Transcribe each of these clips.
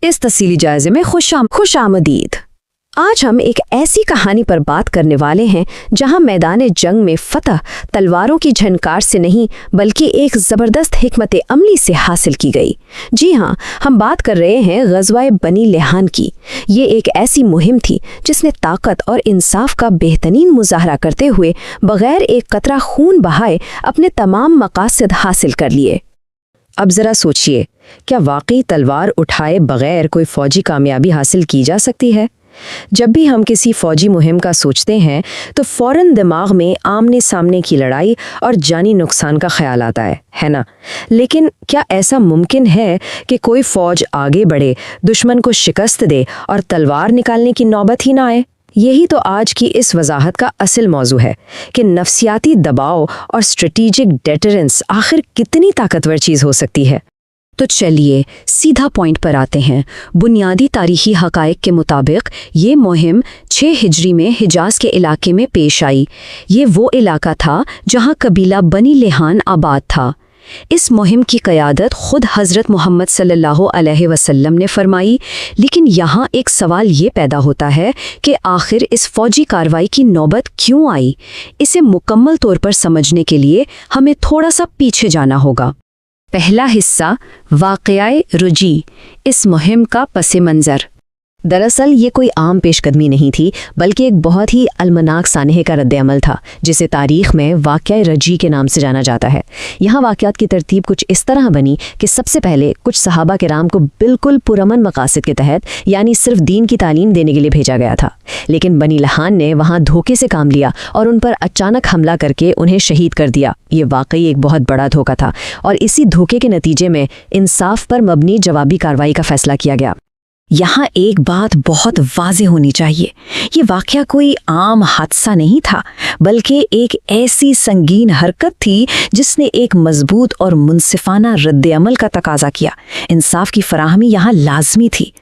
इस तफसीली जायजे में खुश आमदीद। आज हम एक ऐसी कहानी पर बात करने वाले हैं जहां मैदान जंग में फतह तलवारों की झनकार से नहीं बल्कि एक ज़बरदस्त हिकमत अमली से हासिल की गई। जी हां, हम बात कर रहे हैं ग़ज़वा बनी लिहान की। ये एक ऐसी मुहिम थी जिसने ताकत और इंसाफ का बेहतरीन मुजाहरा करते हुए बग़ैर एक कतरा खून बहाए अपने तमाम मक़ासद हासिल कर लिए। अब ज़रा सोचिए, क्या वाकई तलवार उठाए बग़ैर कोई फ़ौजी कामयाबी हासिल की जा सकती है? जब भी हम किसी फ़ौजी मुहिम का सोचते हैं तो फ़ौरन दिमाग में आमने सामने की लड़ाई और जानी नुकसान का ख्याल आता है ना? लेकिन क्या ऐसा मुमकिन है कि कोई फ़ौज आगे बढ़े, दुश्मन को शिकस्त दे और तलवार निकालने की नौबत ही ना आए? यही तो आज की इस वजाहत का असल मौजू है कि नफ्सियाती दबाव और स्ट्रेटेजिक डेटरेंस आखिर कितनी ताकतवर चीज़ हो सकती है। तो चलिए सीधा पॉइंट पर आते हैं। बुनियादी तारीखी हक़ाइक़ के मुताबिक ये मुहिम 6 हिजरी में हिजाज़ के इलाके में पेश आई। ये वो इलाका था जहाँ कबीला बनी लिहान आबाद था। इस मुहिम की क़यादत खुद हज़रत मोहम्मद सल्लल्लाहु अलैहि वसल्लम ने फरमाई। लेकिन यहाँ एक सवाल ये पैदा होता है कि आखिर इस फ़ौजी कार्रवाई की नौबत क्यों आई? इसे मुकम्मल तौर पर समझने के लिए हमें थोड़ा सा पीछे जाना होगा। पहला हिस्सा, वाक़या रुजी, इस मुहिम का पस मंज़र। दरअसल ये कोई आम पेशकदमी नहीं थी, बल्कि एक बहुत ही अलमनाक सानहे का रद्द-ए-अमल था, जिसे तारीख़ में वाक़या रजी के नाम से जाना जाता है। यहाँ वाक़यात की तरतीब कुछ इस तरह बनी कि सबसे पहले कुछ सहाबा किराम को बिल्कुल पुरअमन मकासद के तहत, यानी सिर्फ दीन की तालीम देने के लिए भेजा गया था। लेकिन बनी लिहान ने वहाँ धोखे से काम लिया और उन पर अचानक हमला करके उन्हें शहीद कर दिया। ये वाकई एक बहुत बड़ा धोखा था और इसी धोखे के नतीजे में इंसाफ पर मबनी जवाबी कार्रवाई का फैसला किया गया। यहाँ एक बात बहुत वाज़ेह होनी चाहिए, ये वाक़या कोई आम हादसा नहीं था, बल्कि एक ऐसी संगीन हरकत थी जिसने एक मजबूत और मुनसिफाना रद्द-ए-अमल का तकाजा किया। इंसाफ की फराहमी यहाँ लाजमी थी।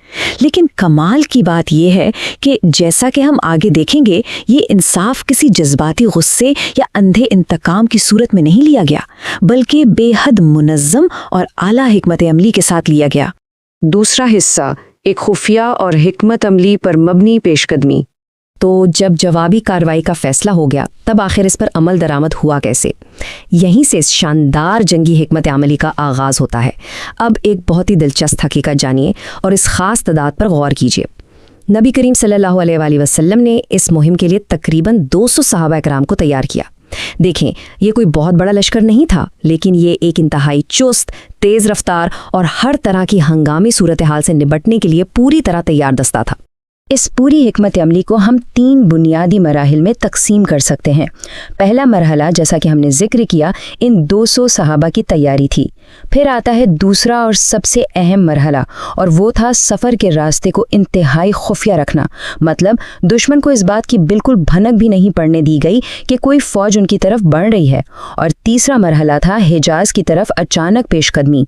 लेकिन कमाल की बात यह है कि जैसा कि हम आगे देखेंगे, ये इंसाफ किसी जज्बाती गुस्से या अंधे इंतकाम की सूरत में नहीं लिया गया, बल्कि बेहद मुनज़्ज़म और आला हिकमत अमली के साथ लिया गया। दूसरा हिस्सा, एक खुफिया और हिकमत अमली पर मबनी पेशकदमी। तो जब जवाबी कार्रवाई का फैसला हो गया, तब आखिर इस पर अमल दरामद हुआ कैसे? यहीं से इस शानदार जंगी हिकमत अमली का आगाज़ होता है। अब एक बहुत ही दिलचस्प हकीकत जानिए और इस ख़ास तदाद पर गौर कीजिए। नबी करीम सल्लल्लाहु अलैहि वसल्लम ने इस मुहिम के लिए तकरीबन 200 सहाबा किराम को तैयार किया। देखें, ये कोई बहुत बड़ा लश्कर नहीं था, लेकिन ये एक इंतहाई चुस्त, तेज़ रफ्तार और हर तरह की हंगामी सूरत हाल से निपटने के लिए पूरी तरह तैयार दस्ता था। इस पूरी हिकमत अमली को हम 3 बुनियादी मराहिल में तकसीम कर सकते हैं। पहला मरहला, जैसा कि हमने जिक्र किया, इन 200 सहाबा की तैयारी थी। फिर आता है दूसरा और सबसे अहम मरहला, और वो था सफ़र के रास्ते को इंतहाई खुफिया रखना। मतलब दुश्मन को इस बात की बिल्कुल भनक भी नहीं पड़ने दी गई कि कोई फ़ौज उनकी तरफ बढ़ रही है। और तीसरा मरहला था हिजाज़ की तरफ अचानक पेशकदमी।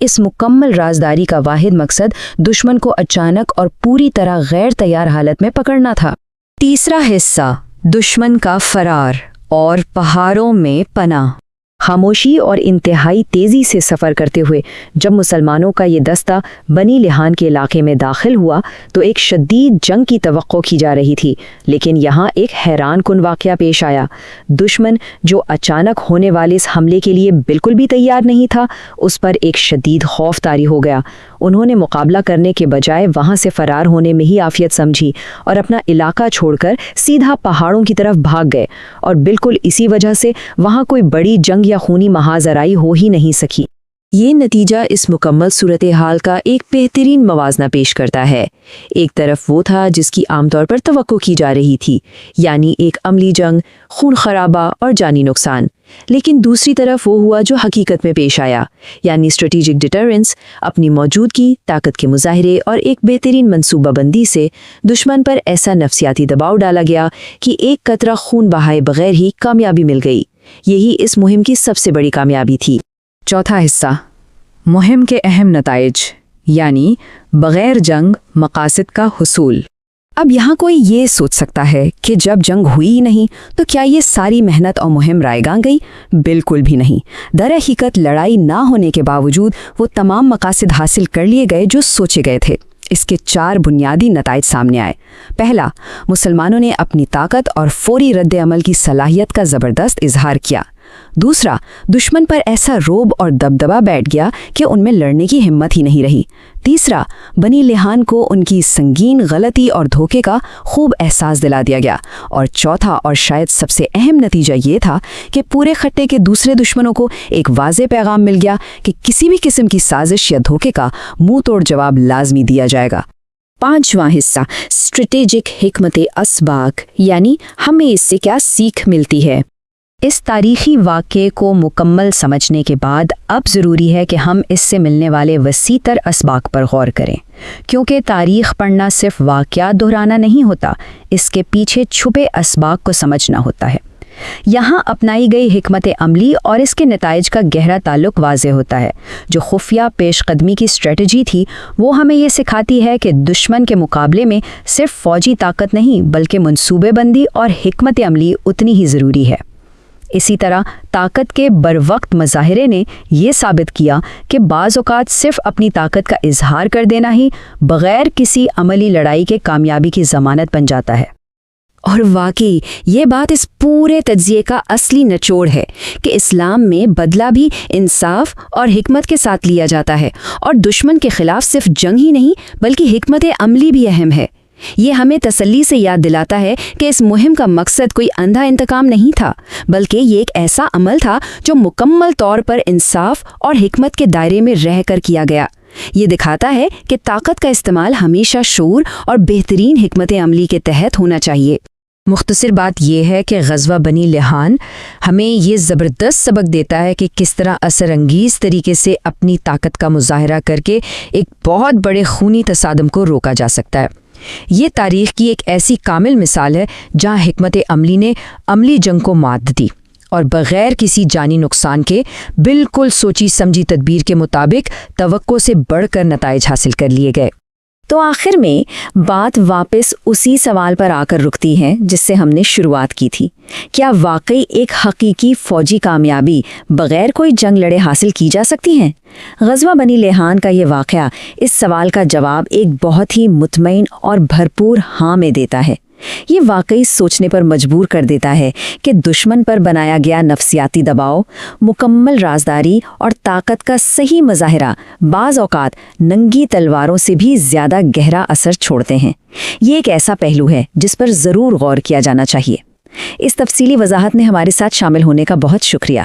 इस मुकम्मल राजदारी का वाहिद मकसद दुश्मन को अचानक और पूरी तरह गैर तैयार हालत में पकड़ना था। तीसरा हिस्सा, दुश्मन का फरार और पहाड़ों में पनाह। खामोशी और इंतहाई तेज़ी से सफ़र करते हुए जब मुसलमानों का ये दस्ता बनी लिहान के इलाके में दाखिल हुआ तो एक शदीद जंग की तवक्को की जा रही थी। लेकिन यहाँ एक हैरान कुन वाक़या पेश आया। दुश्मन, जो अचानक होने वाले इस हमले के लिए बिल्कुल भी तैयार नहीं था, उस पर एक शदीद खौफ तारी हो गया। उन्होंने मुकाबला करने के बजाय वहाँ से फ़रार होने में ही आफियत समझी और अपना इलाका छोड़कर सीधा पहाड़ों की तरफ भाग गए। और बिल्कुल इसी वजह से वहाँ कोई बड़ी जंग या खूनी महाजराई हो ही नहीं सकी। ये नतीजा इस मुकम्मल सूरत हाल का एक बेहतरीन मवाजना पेश करता है। एक तरफ वो था जिसकी आमतौर पर तवक्को की जा रही थी, यानी एक अमली जंग, खून खराबा और जानी नुकसान। लेकिन दूसरी तरफ वो हुआ जो हकीकत में पेश आया, यानी स्ट्रेटेजिक डिटरेंस। अपनी मौजूदगी, ताकत के मुजाहरे और एक बेहतरीन मनसूबाबंदी से दुश्मन पर ऐसा नफ्सियाती दबाव डाला गया कि एक कतरा खून बहाए बगैर ही कामयाबी मिल गई। यही इस मुहिम की सबसे बड़ी कामयाबी थी। चौथा हिस्सा, मुहिम के अहम नताइज, यानी बग़ैर जंग मकासद का हुसूल। अब यहाँ कोई ये सोच सकता है कि जब जंग हुई ही नहीं तो क्या ये सारी मेहनत और मुहिम रायगा गई? बिल्कुल भी नहीं। दरहकीकत लड़ाई ना होने के बावजूद वो तमाम मकासद हासिल कर लिए गए जो सोचे गए थे। اس کے 4 بنیادی نتائج سامنے آئے۔ پہلا، مسلمانوں نے اپنی طاقت اور فوری رد عمل کی صلاحیت کا زبردست اظہار کیا۔ دوسرا، دشمن پر ایسا روب اور دبدبا بیٹھ گیا کہ ان میں لڑنے کی ہمت ہی نہیں رہی۔ تیسرا، بنی لحان کو ان کی سنگین غلطی اور دھوکے کا خوب احساس دلا دیا گیا۔ اور چوتھا اور شاید سب سے اہم نتیجہ یہ تھا کہ پورے خطے کے دوسرے دشمنوں کو ایک واضح پیغام مل گیا کہ کسی بھی قسم کی سازش یا دھوکے کا منہ توڑ جواب لازمی دیا جائے گا۔ 5واں حصہ، اسٹریٹجک حکمت اسباق، یعنی ہمیں اس سے کیا سیکھ ملتی ہے۔ اس تاریخی واقعے کو مکمل سمجھنے کے بعد اب ضروری ہے کہ ہم اس سے ملنے والے وسیع تر اسباق پر غور کریں، کیونکہ تاریخ پڑھنا صرف واقعات دہرانا نہیں ہوتا، اس کے پیچھے چھپے اسباق کو سمجھنا ہوتا ہے۔ یہاں اپنائی گئی حکمت عملی اور اس کے نتائج کا گہرا تعلق واضح ہوتا ہے۔ جو خفیہ پیش قدمی کی اسٹریٹجی تھی وہ ہمیں یہ سکھاتی ہے کہ دشمن کے مقابلے میں صرف فوجی طاقت نہیں بلکہ منصوبے بندی اور حکمت عملی اتنی ہی ضروری ہے۔ اسی طرح طاقت کے بروقت مظاہرے نے یہ ثابت کیا کہ بعض اوقات صرف اپنی طاقت کا اظہار کر دینا ہی بغیر کسی عملی لڑائی کے کامیابی کی ضمانت بن جاتا ہے۔ اور واقعی یہ بات اس پورے تجزیے کا اصلی نچوڑ ہے کہ اسلام میں بدلہ بھی انصاف اور حکمت کے ساتھ لیا جاتا ہے، اور دشمن کے خلاف صرف جنگ ہی نہیں بلکہ حکمت عملی بھی اہم ہے۔ یہ ہمیں تسلی سے یاد دلاتا ہے کہ اس مہم کا مقصد کوئی اندھا انتقام نہیں تھا، بلکہ یہ ایک ایسا عمل تھا جو مکمل طور پر انصاف اور حکمت کے دائرے میں رہ کر کیا گیا۔ یہ دکھاتا ہے کہ طاقت کا استعمال ہمیشہ شعور اور بہترین حکمت عملی کے تحت ہونا چاہیے۔ مختصر بات یہ ہے کہ غزوہ بنی لحان ہمیں یہ زبردست سبق دیتا ہے کہ کس طرح اثر انگیز طریقے سے اپنی طاقت کا مظاہرہ کر کے ایک بہت بڑے خونی تصادم کو روکا جا سکتا ہے۔ یہ تاریخ کی ایک ایسی کامل مثال ہے جہاں حکمت عملی نے عملی جنگ کو مات دی اور بغیر کسی جانی نقصان کے بالکل سوچی سمجھی تدبیر کے مطابق توقع سے بڑھ کر نتائج حاصل کر لیے گئے۔ تو آخر میں بات واپس اسی سوال پر آ کر رکتی ہے جس سے ہم نے شروعات کی تھی۔ کیا واقعی ایک حقیقی فوجی کامیابی بغیر کوئی جنگ لڑے حاصل کی جا سکتی ہے؟ غزوہ بنی لحان کا یہ واقعہ اس سوال کا جواب ایک بہت ہی مطمئن اور بھرپور ہاں میں دیتا ہے۔ یہ واقعی سوچنے پر مجبور کر دیتا ہے کہ دشمن پر بنایا گیا نفسیاتی دباؤ، مکمل رازداری اور طاقت کا صحیح مظاہرہ بعض اوقات ننگی تلواروں سے بھی زیادہ گہرا اثر چھوڑتے ہیں۔ یہ ایک ایسا پہلو ہے جس پر ضرور غور کیا جانا چاہیے۔ اس تفصیلی وضاحت میں ہمارے ساتھ شامل ہونے کا بہت شکریہ۔